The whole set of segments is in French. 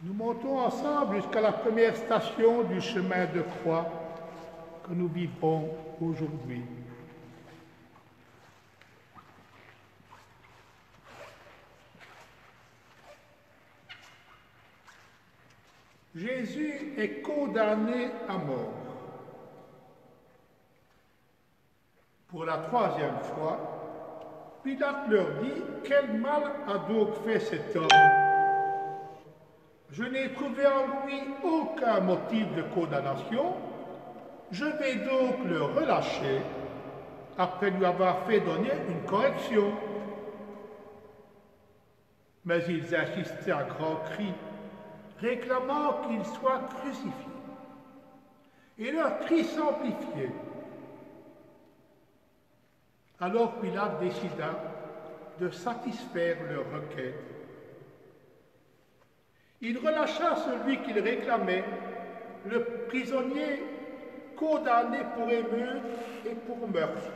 Nous montons ensemble jusqu'à la première station du chemin de croix que nous vivons aujourd'hui. Jésus est condamné à mort. Pour la troisième fois, Pilate leur dit: « Quel mal a donc fait cet homme? Je n'ai trouvé en lui aucun motif de condamnation. Je vais donc le relâcher après lui avoir fait donner une correction. » Mais ils insistaient à grands cris, réclamant qu'il soit crucifié. Et leurs cris s'amplifiaient. Alors Pilate décida de satisfaire leur requête. Il relâcha celui qu'il réclamait, le prisonnier condamné pour émeute et pour meurtre.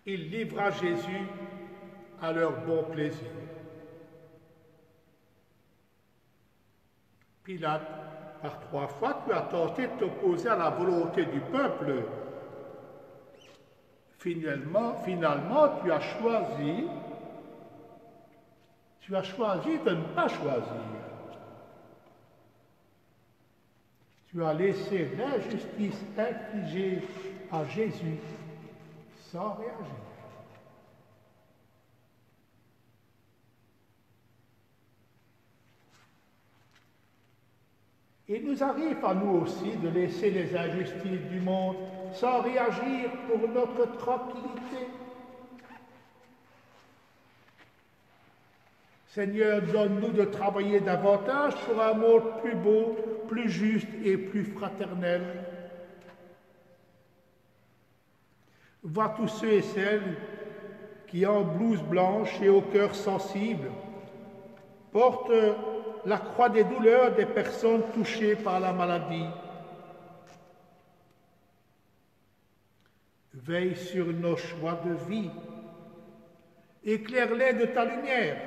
Il livra Jésus à leur bon plaisir. Pilate, par 3 fois, tu as tenté de t'opposer à la volonté du peuple. Finalement, tu as choisi de ne pas choisir. Tu as laissé l'injustice infligée à Jésus sans réagir. Il nous arrive à nous aussi de laisser les injustices du monde sans réagir pour notre tranquillité. Seigneur, donne-nous de travailler davantage pour un monde plus beau, plus juste et plus fraternel. Vois tous ceux et celles qui, en blouse blanche et au cœur sensible, portent la croix des douleurs des personnes touchées par la maladie. Veille sur nos choix de vie. Éclaire-les de ta lumière.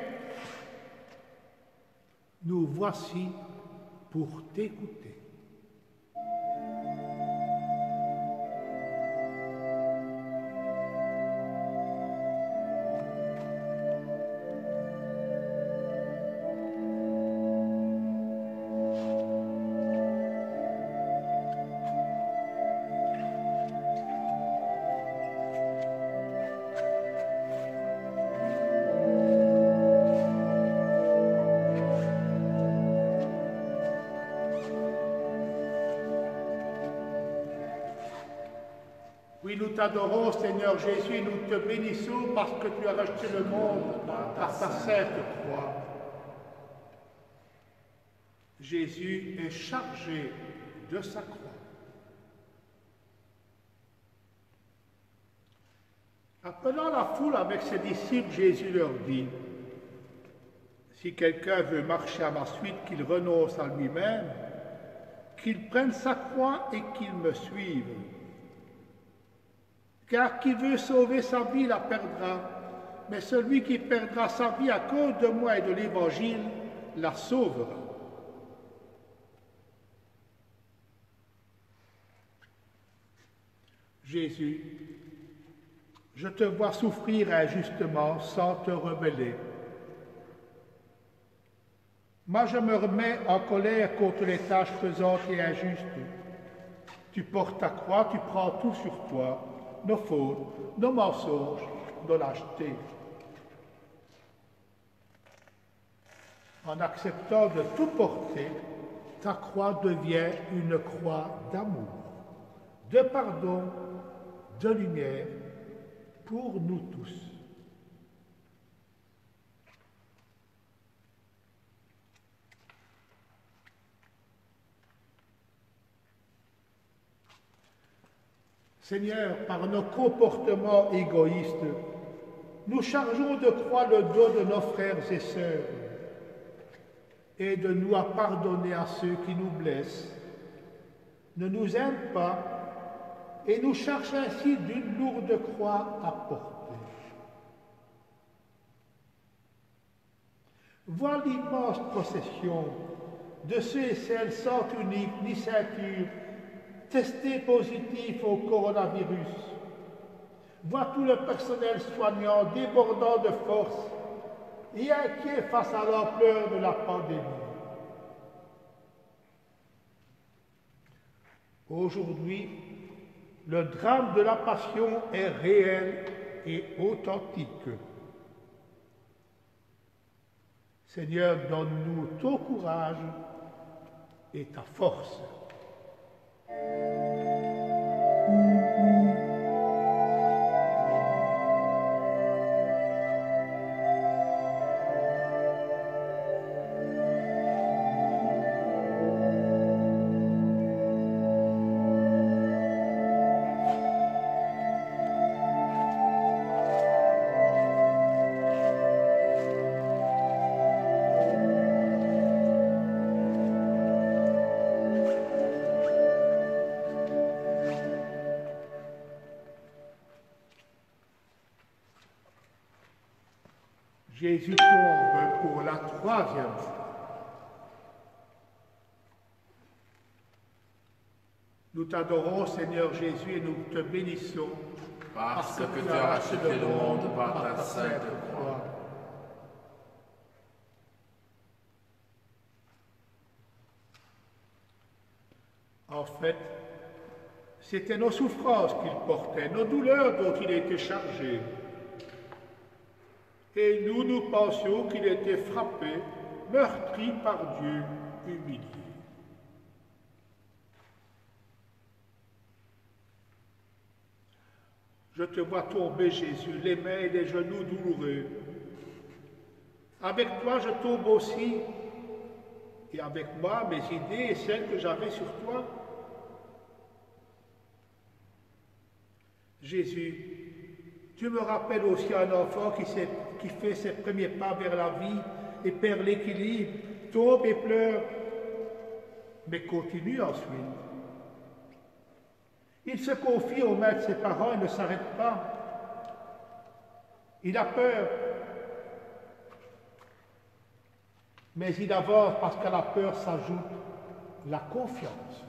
Nous voici pour t'écouter. Oui, nous t'adorons, Seigneur Jésus, nous te bénissons parce que tu as racheté le monde par ta sainte croix. Jésus est chargé de sa croix. Appelant la foule avec ses disciples, Jésus leur dit: « Si quelqu'un veut marcher à ma suite, qu'il renonce à lui-même, qu'il prenne sa croix et qu'il me suive. Car qui veut sauver sa vie la perdra, mais celui qui perdra sa vie à cause de moi et de l'Évangile la sauvera. » Jésus, je te vois souffrir injustement sans te rebeller. Moi, je me remets en colère contre les tâches faisantes et injustes. Tu portes ta croix, tu prends tout sur toi, nos fautes, nos mensonges, nos lâchetés. En acceptant de tout porter, ta croix devient une croix d'amour, de pardon, de lumière pour nous tous. Seigneur, par nos comportements égoïstes, nous chargeons de croix le dos de nos frères et sœurs. Aide-nous à pardonner à ceux qui nous blessent, ne nous aiment pas et nous chargent ainsi d'une lourde croix à porter. Vois l'immense procession de ceux et celles sans tunique ni ceinture, testés positifs au coronavirus. Vois tout le personnel soignant débordant de force et inquiet face à l'ampleur de la pandémie. Aujourd'hui, le drame de la passion est réel et authentique. Seigneur, donne-nous ton courage et ta force. Jésus tombe pour la troisième fois. Nous t'adorons, Seigneur Jésus, et nous te bénissons parce que tu as racheté le monde par ta sainte croix. En fait, c'était nos souffrances qu'il portait, nos douleurs dont il était chargé. Et nous pensions qu'il était frappé, meurtri par Dieu, humilié. Je te vois tomber, Jésus, les mains et les genoux douloureux. Avec toi, je tombe aussi, et avec moi, mes idées et celles que j'avais sur toi. Jésus, tu me rappelles aussi un enfant qui fait ses premiers pas vers la vie et perd l'équilibre, tombe et pleure, mais continue ensuite. Il se confie aux mains de ses parents et ne s'arrête pas. Il a peur, mais il avance parce qu'à la peur s'ajoute la confiance.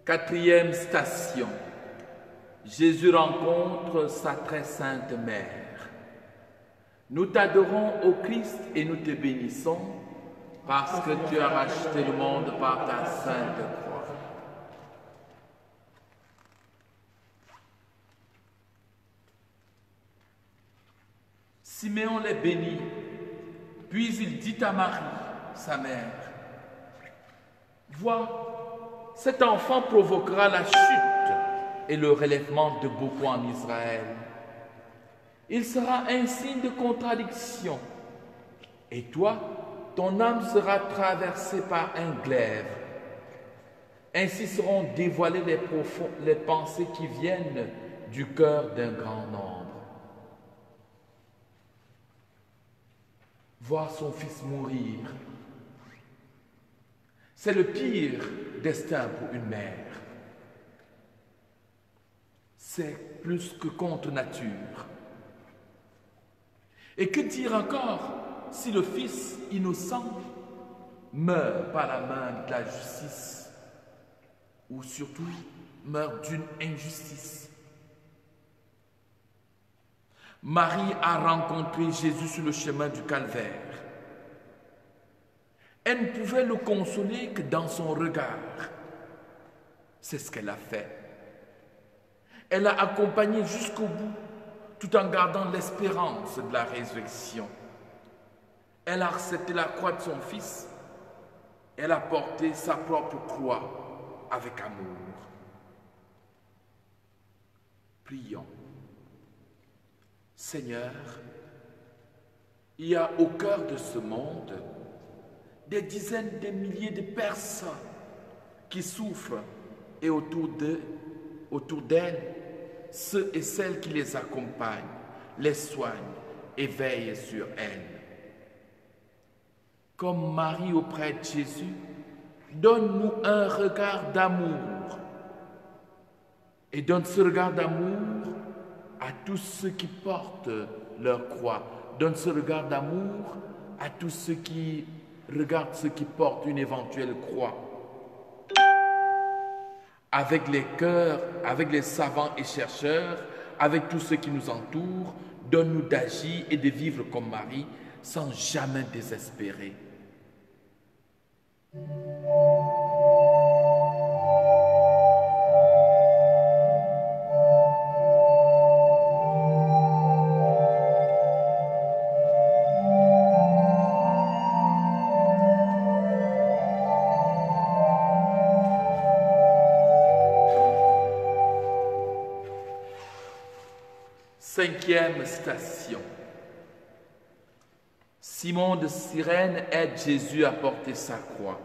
Quatrième station, Jésus rencontre sa très sainte mère. Nous t'adorons, ô Christ, et nous te bénissons, parce que tu as racheté le monde par ta sainte croix. Siméon les bénit, puis il dit à Marie, sa mère, « Vois, cet enfant provoquera la chute et le relèvement de beaucoup en Israël. Il sera un signe de contradiction. Et toi, ton âme sera traversée par un glaive. Ainsi seront dévoilées les pensées qui viennent du cœur d'un grand nombre. Voir son fils mourir, c'est le pire destin pour une mère. C'est plus que contre nature. Et que dire encore si le fils innocent meurt par la main de la justice ou surtout meurt d'une injustice? Marie a rencontré Jésus sur le chemin du calvaire. Elle ne pouvait le consoler que dans son regard. C'est ce qu'elle a fait. Elle l'a accompagné jusqu'au bout, tout en gardant l'espérance de la résurrection. Elle a accepté la croix de son fils Elle a porté sa propre croix avec amour. Prions. Seigneur, il y a au cœur de ce monde des dizaines de milliers de personnes qui souffrent et autour d'elles, ceux et celles qui les accompagnent, les soignent et veillent sur elles. Comme Marie auprès de Jésus, donne-nous un regard d'amour et donne ce regard d'amour à tous ceux qui portent leur croix. Donne ce regard d'amour à tous ceux qui regardent ceux qui portent une éventuelle croix. Avec les cœurs, avec les savants et chercheurs, avec tous ceux qui nous entourent, donne-nous d'agir et de vivre comme Marie sans jamais désespérer. Cinquième station. Simon de Cyrène aide Jésus à porter sa croix.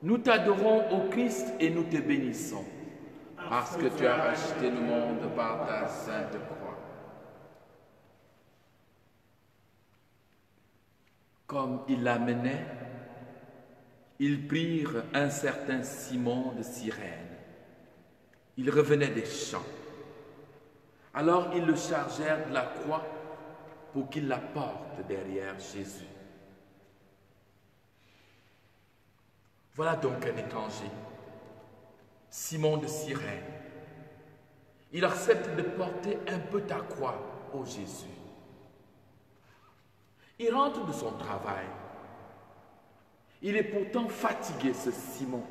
Nous t'adorons, ô Christ, et nous te bénissons, parce que tu as racheté le monde par ta sainte croix. Comme il l'amenait, ils prirent un certain Simon de Cyrène. Il revenait des champs. Alors ils le chargèrent de la croix pour qu'il la porte derrière Jésus. Voilà donc un étranger, Simon de Cyrène. Il accepte de porter un peu ta croix, ô Jésus. Il rentre de son travail. Il est pourtant fatigué, ce Simon.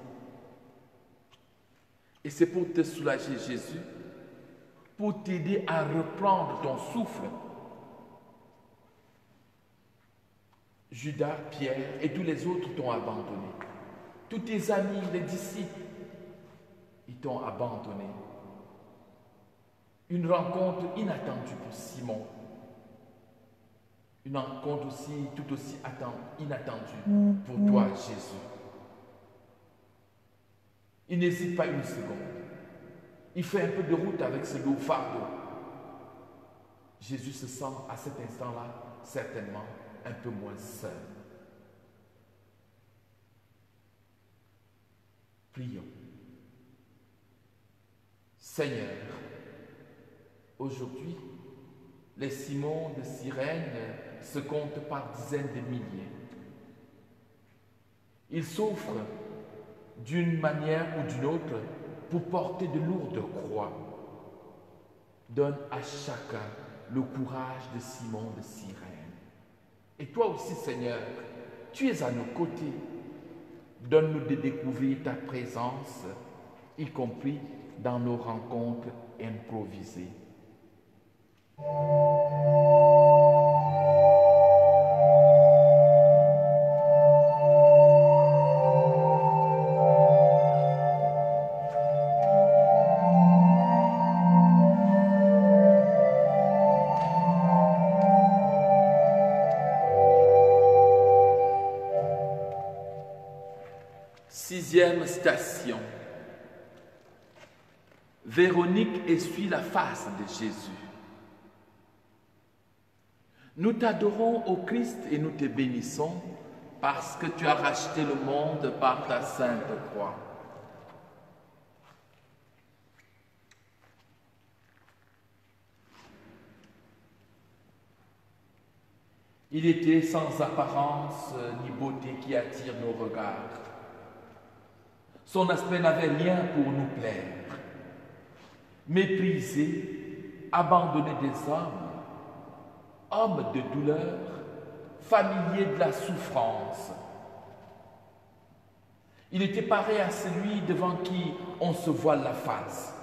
Et c'est pour te soulager, Jésus, pour t'aider à reprendre ton souffle. Judas, Pierre et tous les autres t'ont abandonné. Tous tes amis, les disciples, ils t'ont abandonné. Une rencontre inattendue pour Simon. Une rencontre aussi, tout aussi inattendue pour toi, Jésus. Il n'hésite pas une seconde. Il fait un peu de route avec ce lourd fardeau. Jésus se sent à cet instant-là certainement un peu moins seul. Prions. Seigneur, aujourd'hui, les Simons de Cyrène se comptent par dizaines de milliers. Ils souffrent d'une manière ou d'une autre pour porter de lourdes croix. Donne à chacun le courage de Simon de Cyrène. Et toi aussi, Seigneur, tu es à nos côtés. Donne-nous de découvrir ta présence, y compris dans nos rencontres improvisées. Sixième station. Véronique essuie la face de Jésus. Nous t'adorons, ô Christ, et nous te bénissons, parce que tu as racheté le monde par ta sainte croix. Il était sans apparence ni beauté qui attire nos regards. Son aspect n'avait rien pour nous plaire. Méprisé, abandonné des hommes, homme de douleur, familier de la souffrance. Il était pareil à celui devant qui on se voile la face.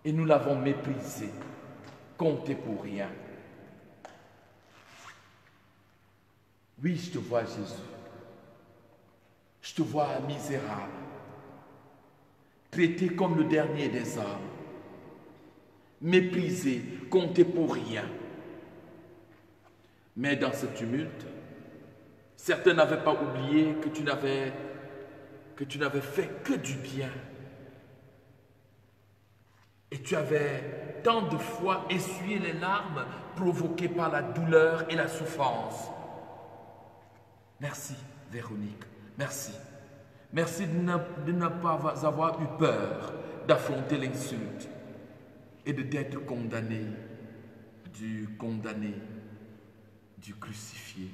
Et nous l'avons méprisé, compté pour rien. Oui, je te vois, Jésus. Je te vois misérable, traité comme le dernier des hommes, méprisé, compté pour rien. Mais dans ce tumulte, certains n'avaient pas oublié que tu n'avais fait que du bien. Et tu avais tant de fois essuyé les larmes provoquées par la douleur et la souffrance. Merci, Véronique, merci. Merci de ne pas avoir eu peur d'affronter l'insulte et de t'être condamné, du crucifié.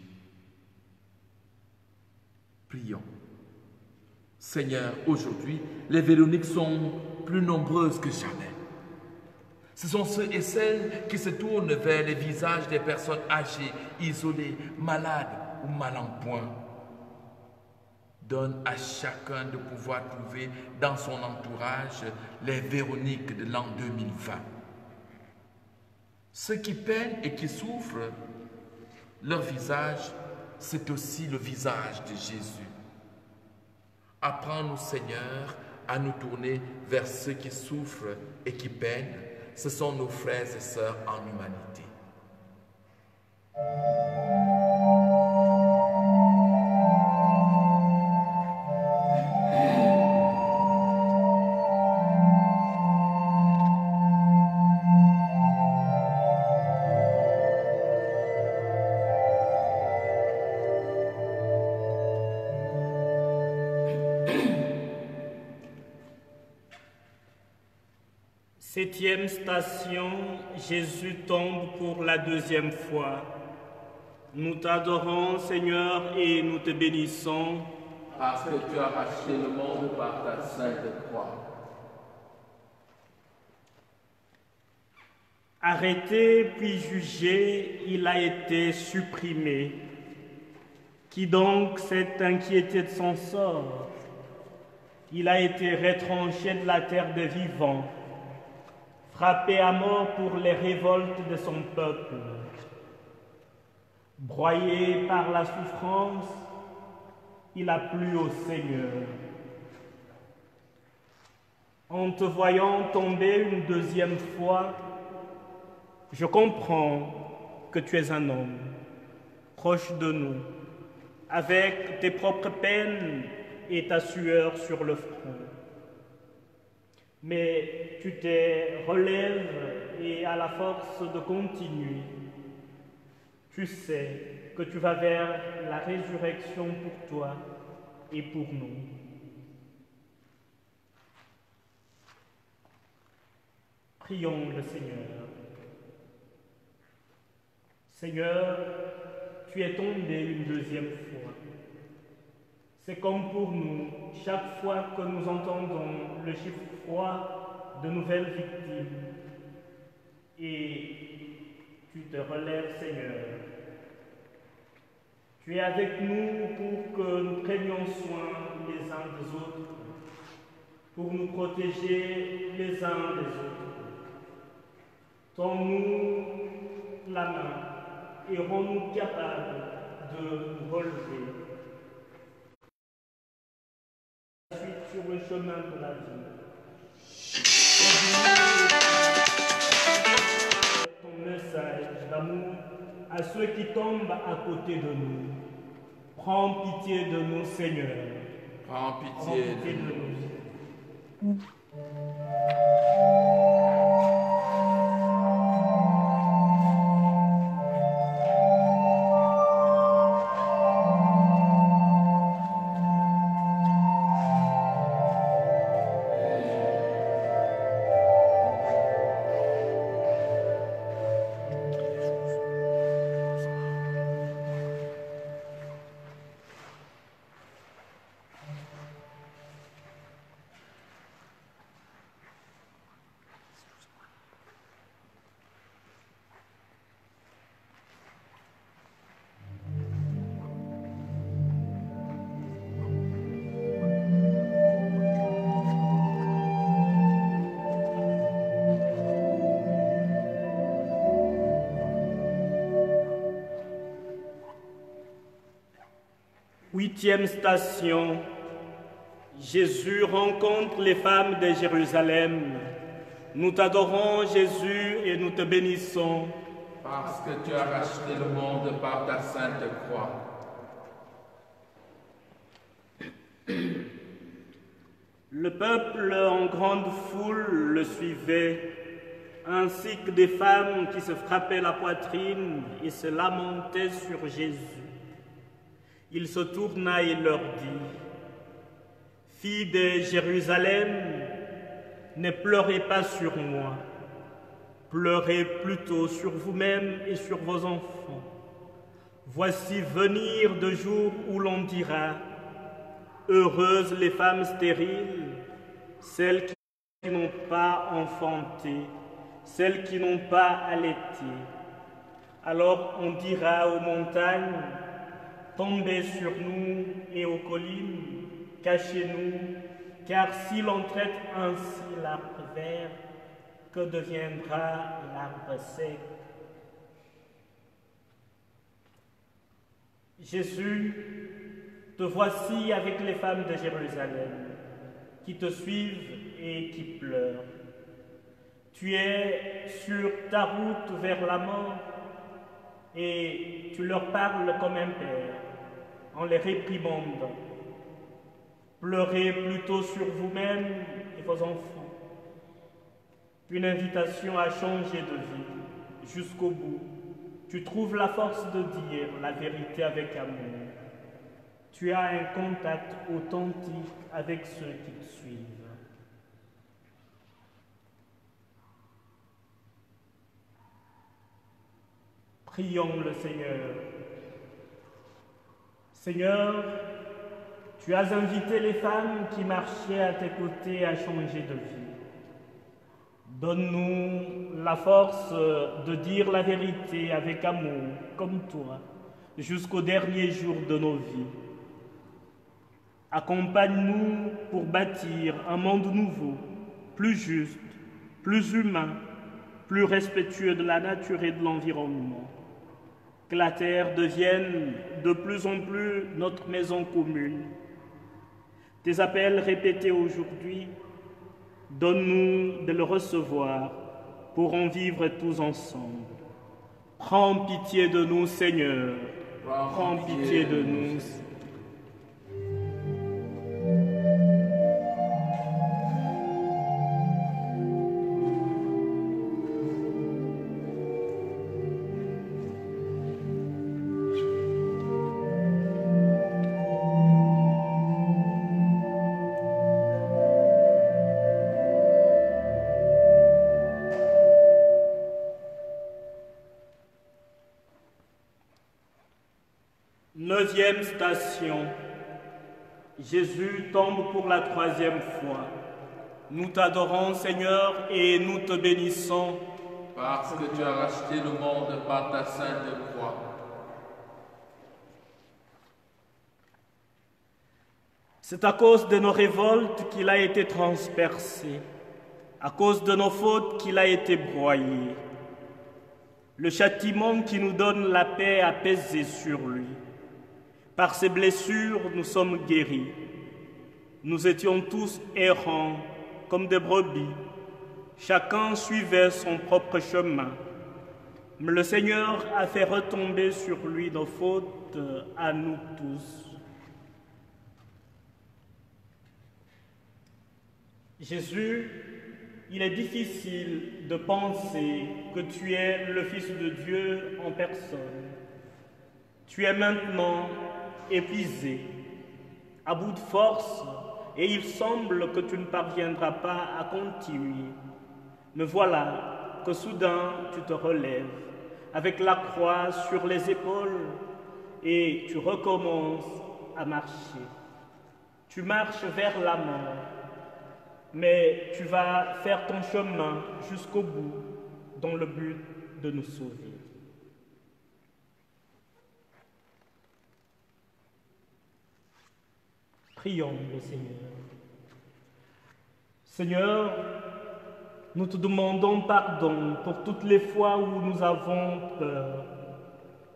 Prions. Seigneur, aujourd'hui, les Véroniques sont plus nombreuses que jamais. Ce sont ceux et celles qui se tournent vers les visages des personnes âgées, isolées, malades ou mal en point. Donne à chacun de pouvoir trouver dans son entourage les Véroniques de l'an 2020. Ceux qui peinent et qui souffrent, leur visage, c'est aussi le visage de Jésus. Apprends-nous, Seigneur, à nous tourner vers ceux qui souffrent et qui peinent. Ce sont nos frères et sœurs en humanité. Septième station, Jésus tombe pour la deuxième fois. Nous t'adorons, Seigneur, et nous te bénissons. Parce que tu as racheté le monde par ta sainte croix. Arrêté puis jugé, il a été supprimé. Qui donc s'est inquiété de son sort? Il a été retranché de la terre des vivants, frappé à mort pour les révoltes de son peuple. Broyé par la souffrance, il a plu au Seigneur. En te voyant tomber une deuxième fois, je comprends que tu es un homme, proche de nous, avec tes propres peines et ta sueur sur le front. Mais tu te relèves et as la force de continuer. Tu sais que tu vas vers la résurrection pour toi et pour nous. Prions le Seigneur. Seigneur, tu es tombé une deuxième fois. C'est comme pour nous, chaque fois que nous entendons le chiffre froid de nouvelles victimes. Et tu te relèves, Seigneur. Tu es avec nous pour que nous prenions soin les uns des autres, pour nous protéger les uns des autres. Tends-nous la main et rends-nous capables de nous relever. Sur le chemin de la vie. Ton message d'amour à ceux qui tombent à côté de nous. Prends pitié de nous, Seigneur. Prends pitié de nous. Huitième station, Jésus rencontre les femmes de Jérusalem. Nous t'adorons, Jésus, et nous te bénissons. Parce que tu as racheté le monde par ta sainte croix. Le peuple en grande foule le suivait, ainsi que des femmes qui se frappaient la poitrine et se lamentaient sur Jésus. Il se tourna et leur dit: « Filles de Jérusalem, ne pleurez pas sur moi, pleurez plutôt sur vous-même et sur vos enfants. Voici venir de jours où l'on dira: heureuses les femmes stériles, celles qui n'ont pas enfanté, celles qui n'ont pas allaité. Alors on dira aux montagnes: tombez sur nous, et aux collines: cachez-nous, car si l'on traite ainsi l'arbre vert, que deviendra l'arbre sec? » Jésus, te voici avec les femmes de Jérusalem, qui te suivent et qui pleurent. Tu es sur ta route vers la mort, et tu leur parles comme un père, en les réprimandant. Pleurez plutôt sur vous-même et vos enfants. Une invitation à changer de vie jusqu'au bout. Tu trouves la force de dire la vérité avec amour. Tu as un contact authentique avec ceux qui te suivent. Prions le Seigneur. Seigneur, tu as invité les femmes qui marchaient à tes côtés à changer de vie. Donne-nous la force de dire la vérité avec amour, comme toi, jusqu'au dernier jour de nos vies. Accompagne-nous pour bâtir un monde nouveau, plus juste, plus humain, plus respectueux de la nature et de l'environnement. Que la terre devienne de plus en plus notre maison commune. Tes appels répétés aujourd'hui, donne-nous de le recevoir pour en vivre tous ensemble. Prends pitié de nous, Seigneur. Prends pitié de nous. Neuvième station. Jésus tombe pour la troisième fois. Nous t'adorons, Seigneur, et nous te bénissons. Parce que tu as racheté le monde par ta sainte croix. C'est à cause de nos révoltes qu'il a été transpercé, à cause de nos fautes qu'il a été broyé. Le châtiment qui nous donne la paix a pesé sur lui. Par ses blessures, nous sommes guéris. Nous étions tous errants, comme des brebis. Chacun suivait son propre chemin. Mais le Seigneur a fait retomber sur lui nos fautes à nous tous. Jésus, il est difficile de penser que tu es le Fils de Dieu en personne. Tu es maintenant épuisé, à bout de force, et il semble que tu ne parviendras pas à continuer. Mais voilà que soudain tu te relèves, avec la croix sur les épaules, et tu recommences à marcher. Tu marches vers la mort, mais tu vas faire ton chemin jusqu'au bout, dans le but de nous sauver. Prions le Seigneur. Seigneur, nous te demandons pardon pour toutes les fois où nous avons peur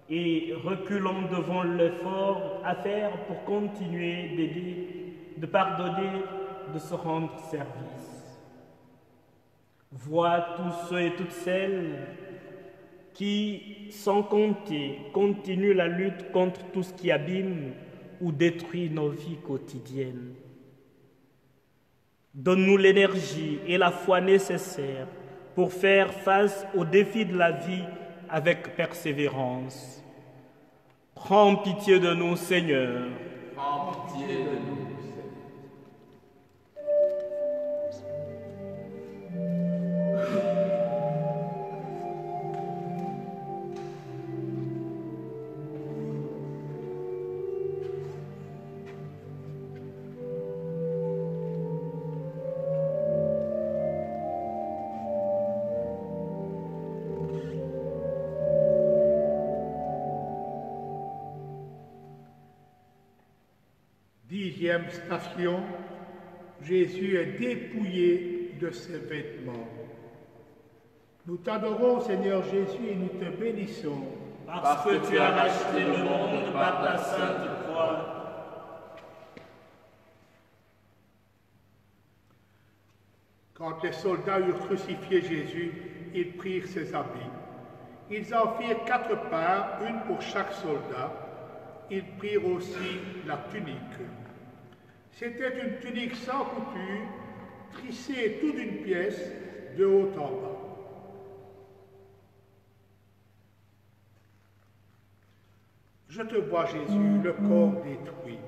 et reculons devant l'effort à faire pour continuer d'aider de pardonner, de se rendre service. Vois tous ceux et toutes celles qui, sans compter, continuent la lutte contre tout ce qui abîme ou détruit nos vies quotidiennes. Donne-nous l'énergie et la foi nécessaires pour faire face aux défis de la vie avec persévérance. Prends pitié de nous, Seigneur. Prends pitié de nous. Dixième station, Jésus est dépouillé de ses vêtements. Nous t'adorons, Seigneur Jésus, et nous te bénissons. Parce que tu as racheté le monde par ta sainte croix. Quand les soldats eurent crucifié Jésus, ils prirent ses habits. Ils en firent 4 parts, une pour chaque soldat. Ils prirent aussi la tunique. C'était une tunique sans couture, tricée toute d'une pièce, de haut en bas. Je te vois, Jésus, le corps détruit.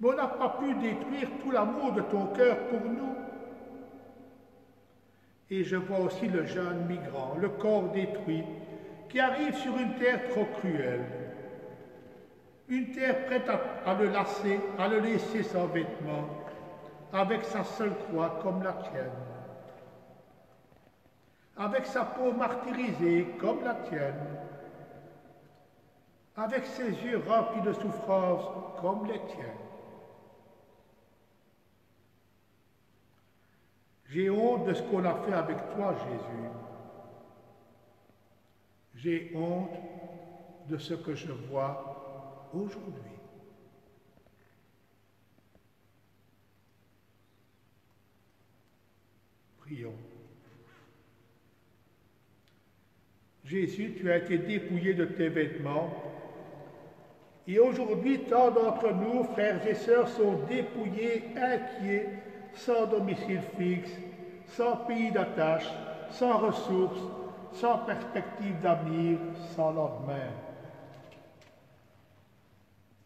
Mais on n'a pas pu détruire tout l'amour de ton cœur pour nous. Et je vois aussi le jeune migrant, le corps détruit, qui arrive sur une terre trop cruelle. Une terre prête à le lasser, à le laisser sans vêtements, avec sa seule croix comme la tienne. Avec sa peau martyrisée comme la tienne. Avec ses yeux remplis de souffrance comme les tiennes. J'ai honte de ce qu'on a fait avec toi, Jésus. J'ai honte de ce que je vois aujourd'hui. Prions. Jésus, tu as été dépouillé de tes vêtements, et aujourd'hui, tant d'entre nous, frères et sœurs, sont dépouillés, inquiets, sans domicile fixe, sans pays d'attache, sans ressources, sans perspective d'avenir, sans lendemain.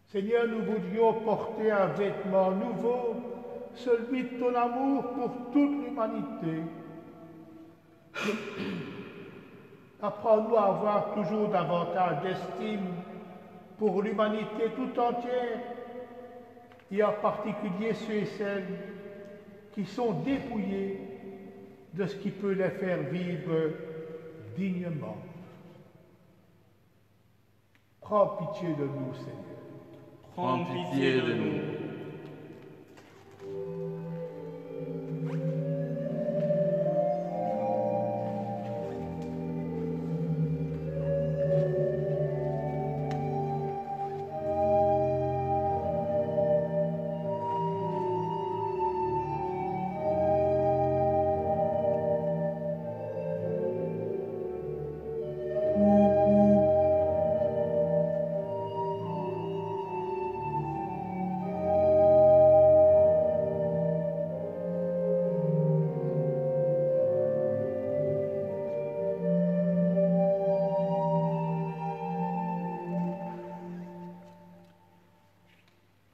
Seigneur, nous voudrions porter un vêtement nouveau, celui de ton amour pour toute l'humanité. Apprends-nous à avoir toujours davantage d'estime pour l'humanité tout entière, et en particulier ceux et celles qui sont dépouillés de ce qui peut les faire vivre dignement. Prends pitié de nous, Seigneur. Prends pitié de nous.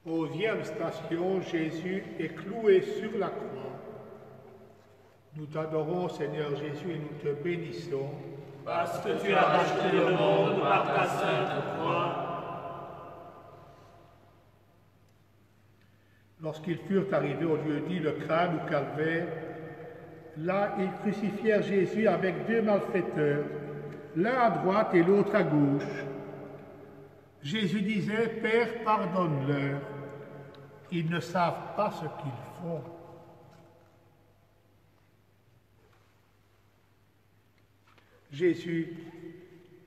Onzième station, Jésus est cloué sur la croix. Nous t'adorons, Seigneur Jésus, et nous te bénissons. Parce que tu as racheté le monde par ta sainte croix. Lorsqu'ils furent arrivés au lieu dit le crâne ou calvaire, là ils crucifièrent Jésus avec 2 malfaiteurs, l'un à droite et l'autre à gauche. Jésus disait, « Père, pardonne-leur, ils ne savent pas ce qu'ils font. » Jésus,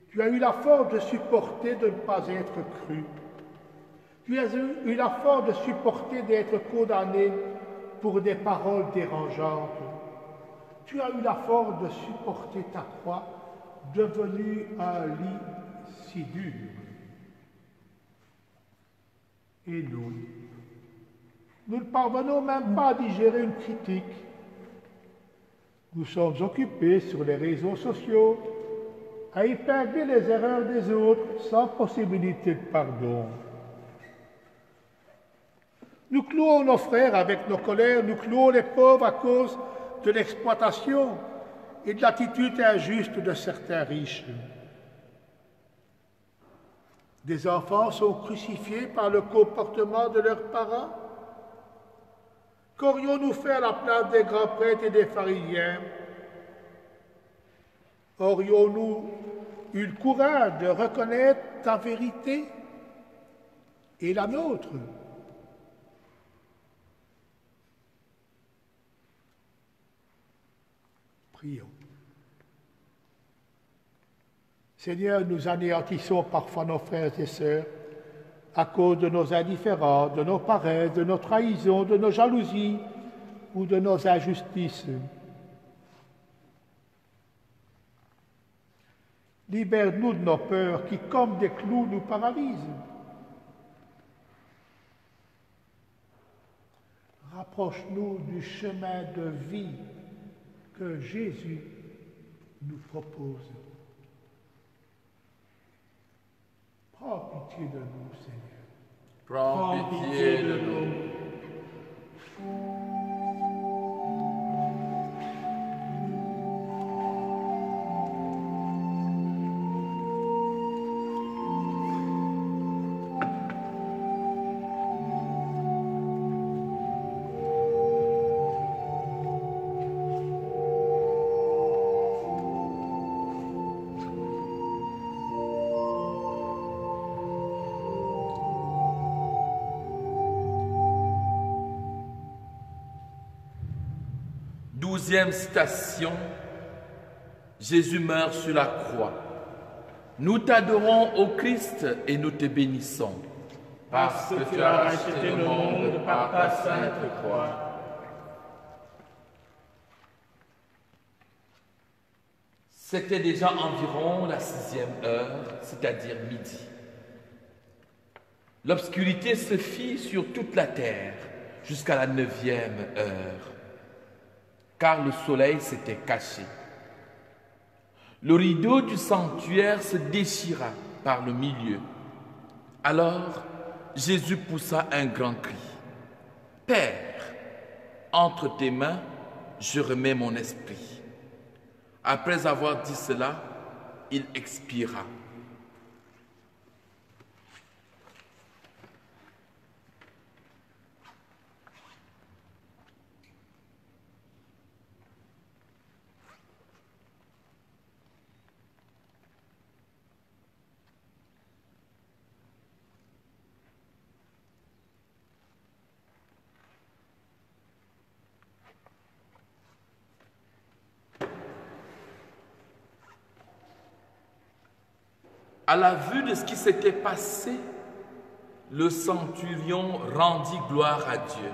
tu as eu la force de supporter de ne pas être cru. Tu as eu la force de supporter d'être condamné pour des paroles dérangeantes. Tu as eu la force de supporter ta croix, devenue un lit si dur. Et nous ne parvenons même pas à digérer une critique. Nous sommes occupés sur les réseaux sociaux à épingler les erreurs des autres sans possibilité de pardon. Nous clouons nos frères avec nos colères, nous clouons les pauvres à cause de l'exploitation et de l'attitude injuste de certains riches. Des enfants sont crucifiés par le comportement de leurs parents. Qu'aurions-nous fait à la place des grands prêtres et des pharisiens? Aurions-nous eu le courage de reconnaître ta vérité et la nôtre? Prions. Seigneur, nous anéantissons parfois nos frères et sœurs à cause de nos indifférences, de nos paresses, de nos trahisons, de nos jalousies ou de nos injustices. Libère-nous de nos peurs qui, comme des clous, nous paralysent. Rapproche-nous du chemin de vie que Jésus nous propose. Prends pitié de nous, Seigneur. Prends pitié de nous. Douzième citation, Jésus meurt sur la croix. Nous t'adorons, ô Christ, et nous te bénissons. Parce que tu as racheté le monde par ta sainte croix. C'était déjà environ la 6e heure, c'est-à-dire midi. L'obscurité se fit sur toute la terre jusqu'à la 9e heure, car le soleil s'était caché. Le rideau du sanctuaire se déchira par le milieu. Alors, Jésus poussa un grand cri. « Père, entre tes mains, je remets mon esprit. » Après avoir dit cela, il expira. À la vue de ce qui s'était passé, le centurion rendit gloire à Dieu.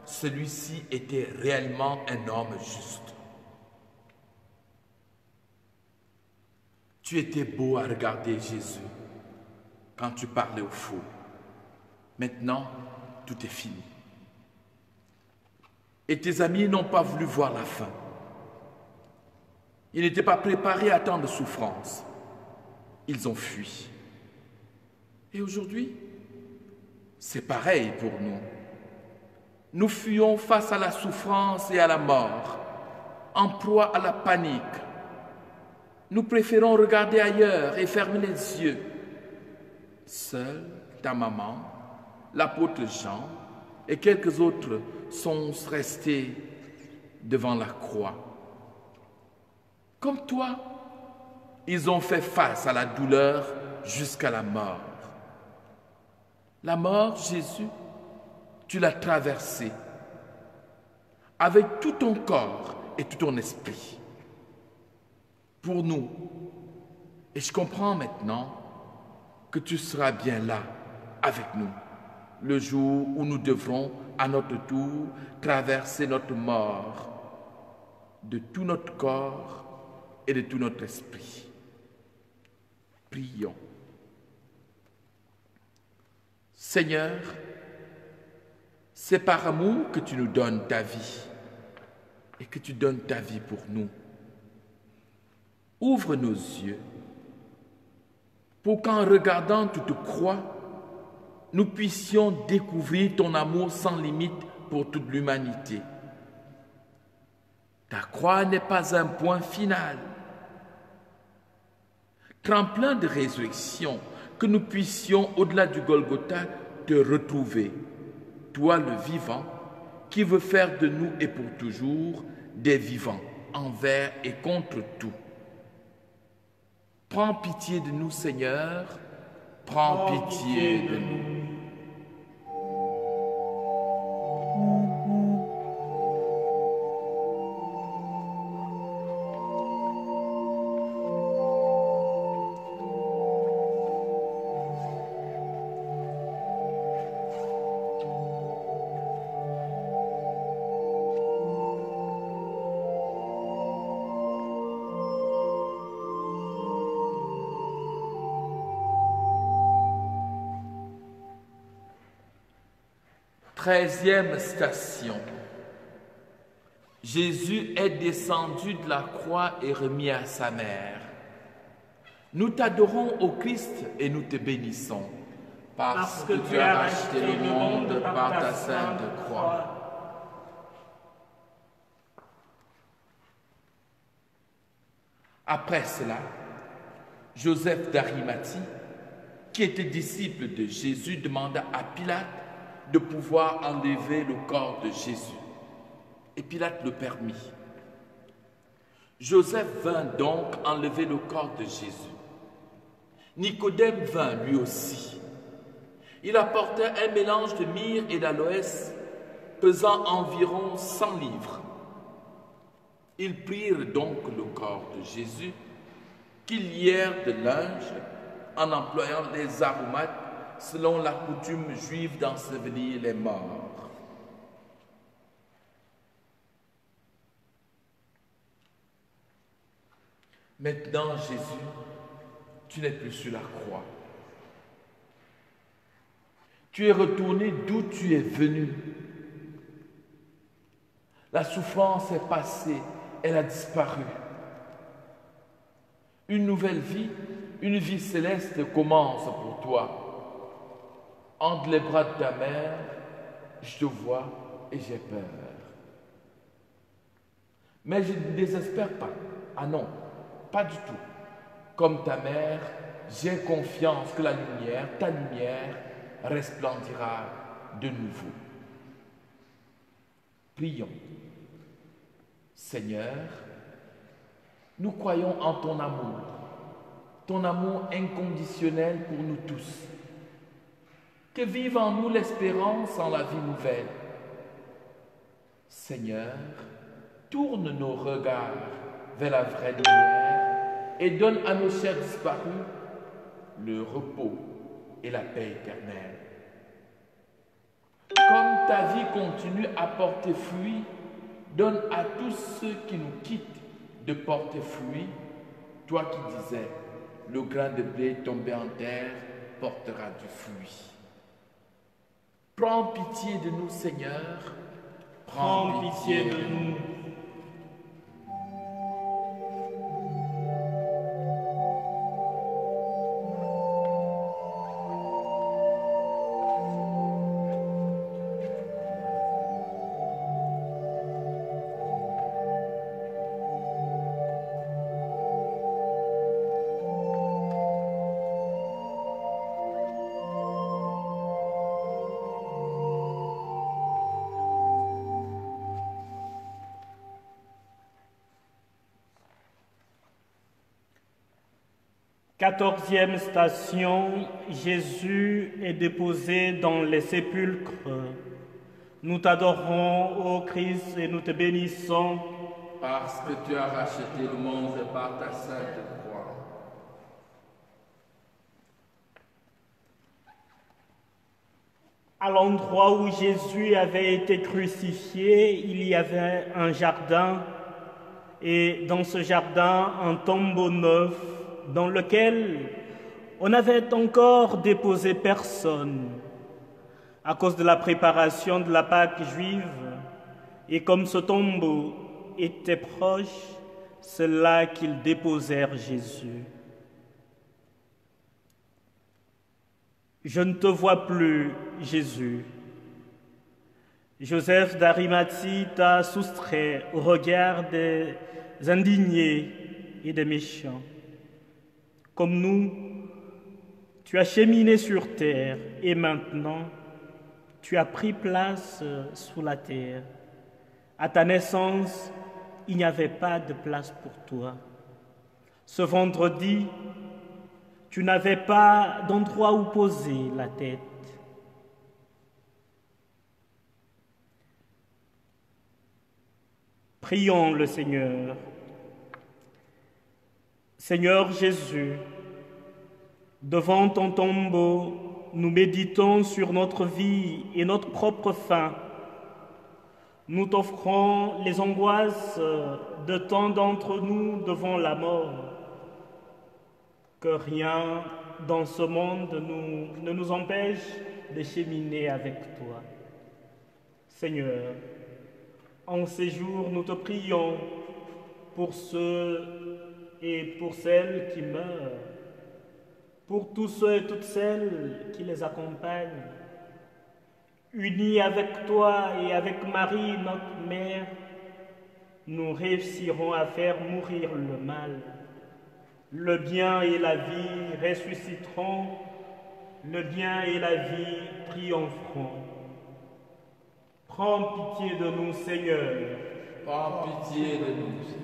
Celui-ci était réellement un homme juste. Tu étais beau à regarder, Jésus, quand tu parlais aux fous. Maintenant, tout est fini. Et tes amis n'ont pas voulu voir la fin. Ils n'étaient pas préparés à tant de souffrances. Ils ont fui. Et aujourd'hui, c'est pareil pour nous. Nous fuyons face à la souffrance et à la mort, en proie à la panique. Nous préférons regarder ailleurs et fermer les yeux. Seule ta maman, l'apôtre Jean et quelques autres sont restés devant la croix. Comme toi, ils ont fait face à la douleur jusqu'à la mort. La mort, Jésus, tu l'as traversée avec tout ton corps et tout ton esprit. Pour nous, et je comprends maintenant que tu seras bien là avec nous. le jour où nous devrons à notre tour traverser notre mort de tout notre corps et de tout notre esprit. Prions. Seigneur, c'est par amour que tu nous donnes ta vie et que tu donnes ta vie pour nous. Ouvre nos yeux pour qu'en regardant toute croix, nous puissions découvrir ton amour sans limite pour toute l'humanité. Ta croix n'est pas un point final. Tremplin de résurrection, que nous puissions, au-delà du Golgotha, te retrouver, toi le vivant, qui veut faire de nous et pour toujours des vivants, envers et contre tout. Prends pitié de nous, Seigneur, prends pitié de nous. Treizième station. Jésus est descendu de la croix et remis à sa mère. Nous t'adorons, ô Christ, et nous te bénissons, parce que tu as racheté le monde par ta sainte croix. Après cela, Joseph d'Arimathie, qui était disciple de Jésus, demanda à Pilate de pouvoir enlever le corps de Jésus. Et Pilate le permit. Joseph vint donc enlever le corps de Jésus. Nicodème vint lui aussi. Il apportait un mélange de myrrhe et d'aloès pesant environ 100 livres. Ils prirent donc le corps de Jésus, qu'ils lièrent de linge en employant les aromates selon la coutume juive d'ensevelir les morts. Maintenant, Jésus, tu n'es plus sur la croix. Tu es retourné d'où tu es venu. La souffrance est passée, elle a disparu. Une nouvelle vie, une vie céleste commence pour toi. Entre les bras de ta mère, je te vois et j'ai peur. Mais je ne désespère pas. Ah non, pas du tout. Comme ta mère, j'ai confiance que la lumière, ta lumière, resplendira de nouveau. Prions. Seigneur, nous croyons en ton amour inconditionnel pour nous tous. Que vive en nous l'espérance en la vie nouvelle. Seigneur, tourne nos regards vers la vraie lumière et donne à nos chers disparus le repos et la paix éternelle. Comme ta vie continue à porter fruit, donne à tous ceux qui nous quittent de porter fruit, toi qui disais, le grain de blé tombé en terre portera du fruit. Prends pitié de nous, Seigneur. Prends pitié de nous. Quatorzième station, Jésus est déposé dans les sépulcres. Nous t'adorons, ô Christ, et nous te bénissons. Parce que tu as racheté le monde par ta sainte croix. À l'endroit où Jésus avait été crucifié, il y avait un jardin, et dans ce jardin, un tombeau neuf dans lequel on n'avait encore déposé personne à cause de la préparation de la Pâque juive. Et comme ce tombeau était proche, c'est là qu'ils déposèrent Jésus. Je ne te vois plus, Jésus. Joseph d'Arimathie t'a soustrait au regard des indignés et des méchants. Comme nous, tu as cheminé sur terre et maintenant, tu as pris place sous la terre. À ta naissance, il n'y avait pas de place pour toi. Ce vendredi, tu n'avais pas d'endroit où poser la tête. Prions le Seigneur. Seigneur Jésus, devant ton tombeau, nous méditons sur notre vie et notre propre fin. Nous t'offrons les angoisses de tant d'entre nous devant la mort. Que rien dans ce monde ne nous empêche de cheminer avec toi. Seigneur, en ces jours, nous te prions pour ceux et pour celles qui meurent, pour tous ceux et toutes celles qui les accompagnent. Unis avec toi et avec Marie, notre mère, nous réussirons à faire mourir le mal. Le bien et la vie ressusciteront, le bien et la vie triompheront. Prends pitié de nous, Seigneur. Prends pitié de nous, Seigneur.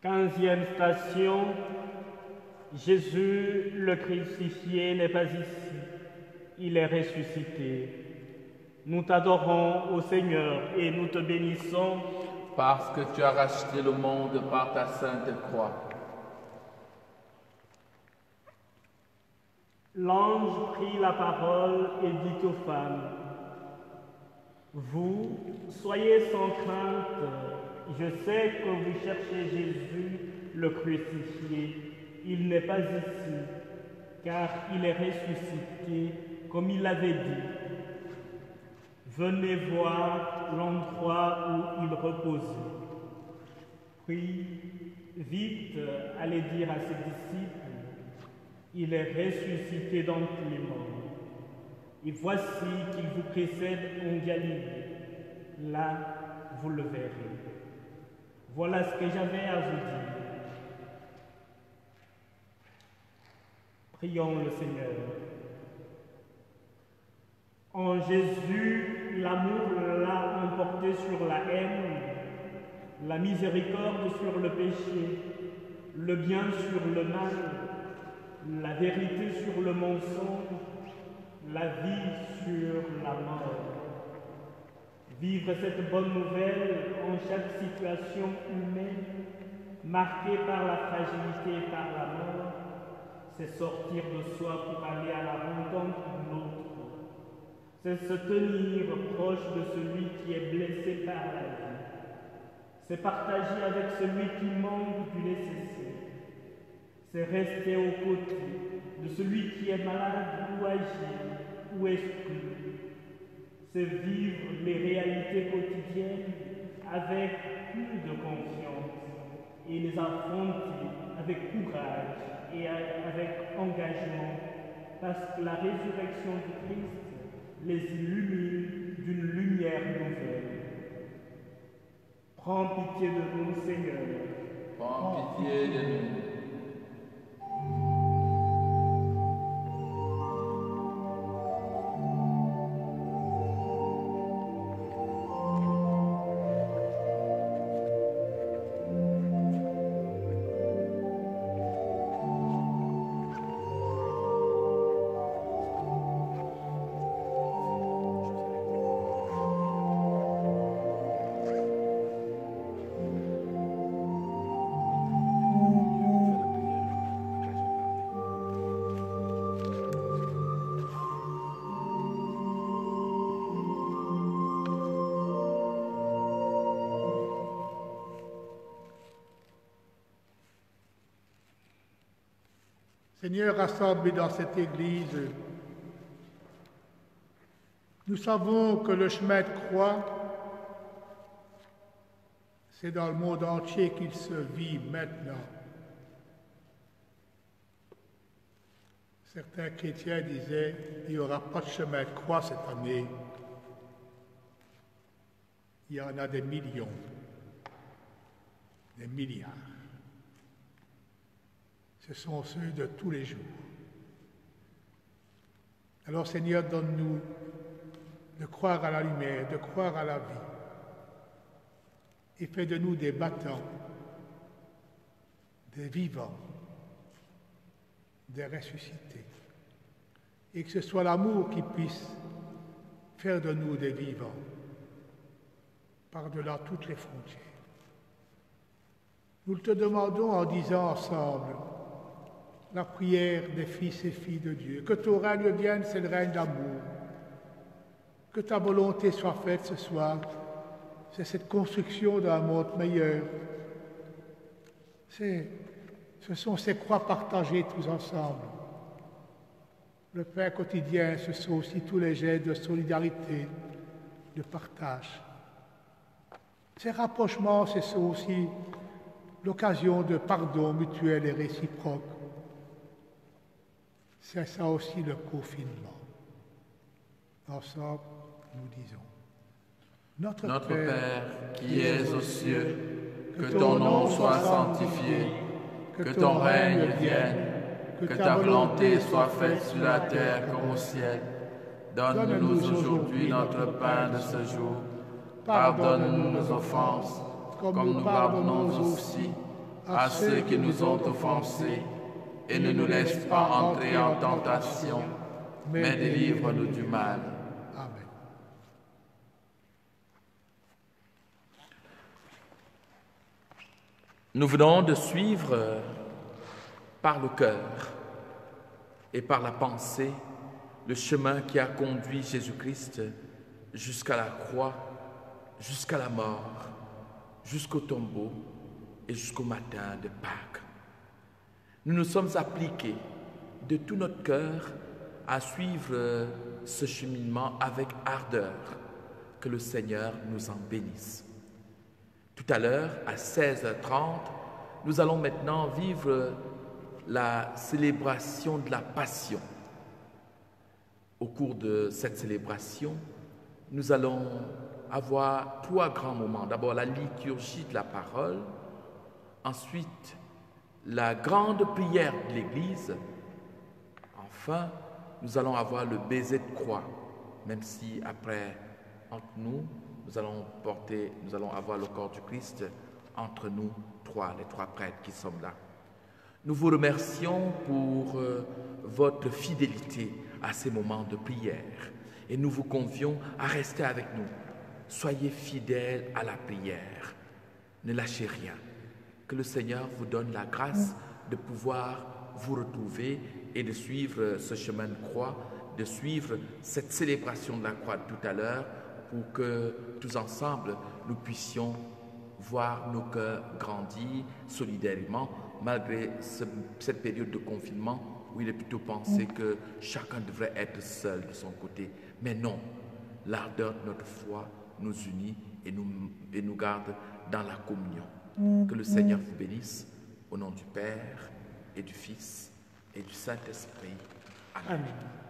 Quinzième station, Jésus le crucifié n'est pas ici, il est ressuscité. Nous t'adorons, ô Seigneur, et nous te bénissons. Parce que tu as racheté le monde par ta sainte croix. L'ange prit la parole et dit aux femmes, « Vous, soyez sans crainte. Je sais que vous cherchez Jésus, le crucifié. Il n'est pas ici, car il est ressuscité, comme il l'avait dit. Venez voir l'endroit où il reposait. » Puis, vite, allez dire à ses disciples, « Il est ressuscité d'entre les morts. Et voici qu'il vous précède en Galilée. Là, vous le verrez. » Voilà ce que j'avais à vous dire. Prions le Seigneur. En Jésus, l'amour l'a emporté sur la haine, la miséricorde sur le péché, le bien sur le mal, la vérité sur le mensonge, la vie sur la mort. Vivre cette bonne nouvelle en chaque situation humaine, marquée par la fragilité et par la mort, c'est sortir de soi pour aller à la rencontre de l'autre. C'est se tenir proche de celui qui est blessé par la vie. C'est partager avec celui qui manque du nécessaire. C'est rester aux côtés de celui qui est malade ou âgé ou exclu. C'est vivre les réalités quotidiennes avec plus de confiance et les affronter avec courage et avec engagement, parce que la résurrection du Christ les illumine d'une lumière nouvelle. Prends pitié de nous, Seigneur. Prends pitié de nous. Seigneur, rassemblés dans cette Église, nous savons que le chemin de croix, c'est dans le monde entier qu'il se vit maintenant. Certains chrétiens disaient qu'il n'y aura pas de chemin de croix cette année. Il y en a des millions, des milliards. Ce sont ceux de tous les jours. Alors Seigneur, donne-nous de croire à la lumière, de croire à la vie. Et fais de nous des battants, des vivants, des ressuscités. Et que ce soit l'amour qui puisse faire de nous des vivants, par-delà toutes les frontières. Nous te demandons en disant ensemble la prière des fils et filles de Dieu. Que ton règne vienne, c'est le règne d'amour. Que ta volonté soit faite ce soir. C'est cette construction d'un monde meilleur. Ce sont ces croix partagées tous ensemble. Le pain quotidien, ce sont aussi tous les gestes de solidarité, de partage. Ces rapprochements, ce sont aussi l'occasion de pardon mutuel et réciproque. C'est ça aussi le confinement. Ensemble, nous disons. Notre Père, qui es aux cieux, que ton nom soit sanctifié, que ton règne vienne, que ta volonté soit faite sur la terre comme au ciel. Donne-nous aujourd'hui notre pain de ce jour. Pardonne-nous nos offenses, comme nous pardonnons aussi à ceux qui nous ont offensés. Et ne nous laisse pas entrer en tentation, mais délivre-nous du mal. Amen. Nous venons de suivre par le cœur et par la pensée le chemin qui a conduit Jésus-Christ jusqu'à la croix, jusqu'à la mort, jusqu'au tombeau et jusqu'au matin de Pâques. Nous nous sommes appliqués de tout notre cœur à suivre ce cheminement avec ardeur. Que le Seigneur nous en bénisse. Tout à l'heure, à 16h30, nous allons maintenant vivre la célébration de la Passion. Au cours de cette célébration, nous allons avoir 3 grands moments. D'abord, la liturgie de la parole, ensuite, la grande prière de l'Église. Enfin, nous allons avoir le baiser de croix, même si après, entre nous, nous allons avoir le corps du Christ entre nous les 3 prêtres qui sommes là. Nous vous remercions pour votre fidélité à ces moments de prière et nous vous convions à rester avec nous soyez fidèles à la prière. Ne lâchez rien. Que le Seigneur vous donne la grâce de pouvoir vous retrouver et de suivre ce chemin de croix, de suivre cette célébration de la croix de tout à l'heure, pour que tous ensemble, nous puissions voir nos cœurs grandir solidairement, malgré cette période de confinement où il est plutôt pensé que chacun devrait être seul de son côté. Mais non, l'ardeur de notre foi nous unit et nous garde dans la communion. Que le Seigneur vous bénisse, au nom du Père et du Fils et du Saint-Esprit. Amen. Amen.